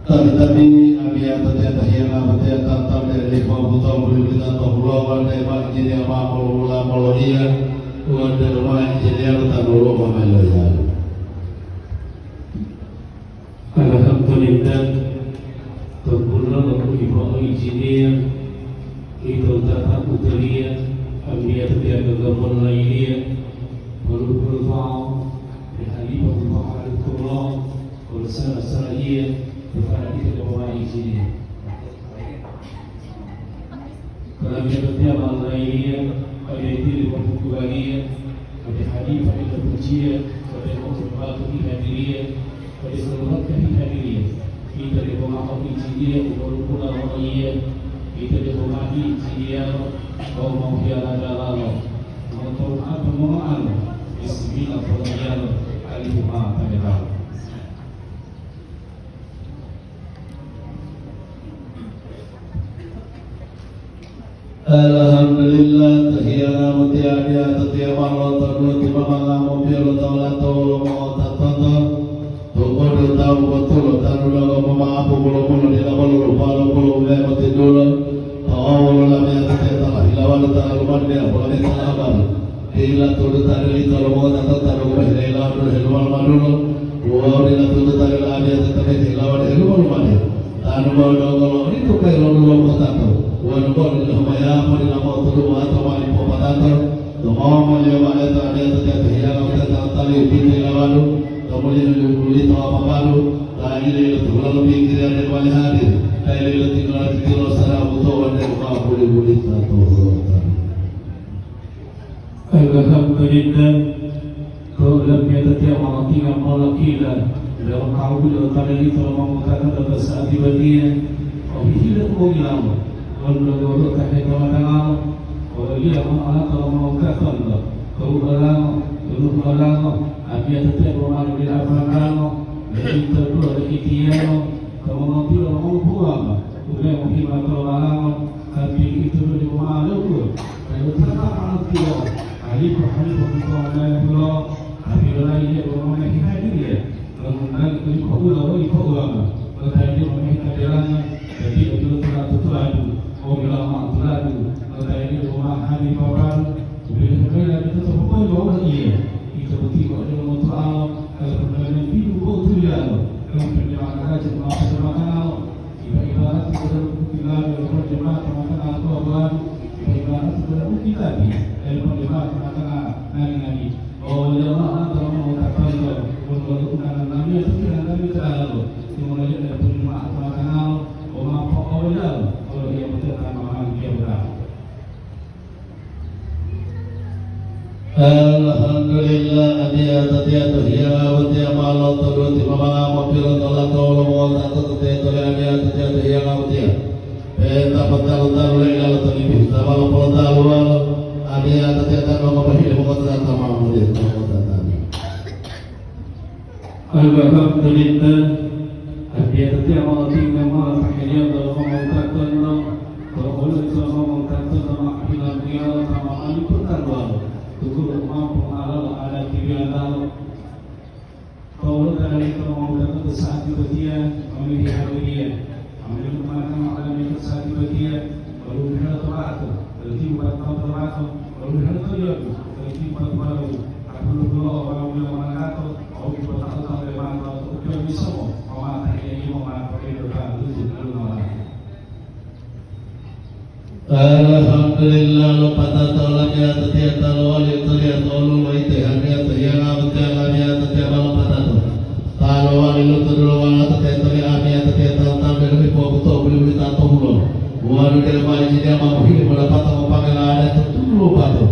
Tapi abia tete tahiyana tete tantam dari pembuka bulu kita tohulogan dari majid yang mamula malodia tuan dari majid yang tanulo pamaloya. Alhamdulillah, terpulang aku ibu engineer, itu tata utariya, abia tete agama lainnya, baru tahu, hari baru hari kurang, baru sana kepada kita bawa izin. Kalau kita tiap malam ini ada itu di bagian, ada hadis ada kunci, ada masalah hadirin, ada seluruh hadirin. Kita di bawa izin, baru pulang lagi. Kita di bawa izin, kau mau biar jalan, mau apa mau anu, Bismillahirrahmanirrahim. Alifumah taala. Alhamdulillah tahiyana mutiara tetiap malam terus di malam mobil tahu mau tahu tuh tahu betul tahu lagu mama aku belum di dalam belum mati dulu tahu lalu yang tetiap hilawan tahu mana boleh tahu hilang tuh tahu itu mau tahu hilang hilawan mana wow hilang tuh tahu lalu yang tetiap hilawan hilawan mana tahu kalau itu kayak lalu mau tahu ونقول لهم يا أخواني لما أطلبوا أتوا على الفوقات تمام اليوم على تعالى تتهيأ وتتعطل في الجوال تقول لي توافقوا لا إله إلا الله في كتاب والهادي لا إله إلا الله في السلام وتوبة وقابل بولي Alhamdulillah, kalau lebih ada tiap malam tinggal malam kita, dalam kau bila tadi itu mengatakan atas saat tiba-tiba, kau hidup mau hilang. Kalau tak ada orang kalau dia anak kalau mau katakan kau orang, abia tetap orang di apa dari terus dari dia, kalau mau tidak mau buang, udah mau hilang orang, tapi itu di rumah lu, kalau tak anak dia, hari kita pulang, hari lain dia orang yang hidup dia, kemudian kau ulang, kalau tadi orang yang jalan, jadi itu terlalu oh bilang terlalu kalau ini rumah hari baru bila kita terpukul bawa dia kita betul ada motor kalau perjalanan itu betul ya kalau perjalanan aja mau semakan ibarat kita tinggal di perjalanan makan atau apa ibarat kita kita di perjalanan makan nari oh ya Allah kalau mau katakan kalau undangan kami itu tidak kami terlalu kemudian ada perjalanan makan oh apa oh ya Alhamdulillah dia tetiap tahiyana mutiara malam terus di malam mobil tahu atau tetiap dia tetiap tahiyana mutiara. Tak tahu legal atau lebih sama kalau tahu dia tetiap tahu apa mau kata sama mulia Alhamdulillah, dia tetiap malam tinggal malam akhirnya kalau mau katakan kalau boleh kalau mau katakan sama hilang dia sama Ali pertama. Tujuh mampu ala kirianan. Kalau dari kalau datang ke saat dia memilih hadiah, memilih mana alam itu saat dia baru berada teratu, berarti bukan teratu, baru berada terjadi, berarti bukan baru. Aku dulu orang yang mengatakan, oh kita tak tahu dari mana, kita bisa mau ini mau pakai doa itu dulu. Alhamdulillah lupa tatolan ya tetiap talwal itu ya tolong itu hanya yang apa tiap tetiap lupa tato talwal itu dulu wala tetiap ya tetiap tahun dari foto beli tato dulu baru dia main jadi apa mungkin mendapat apa panggil ada itu dulu tato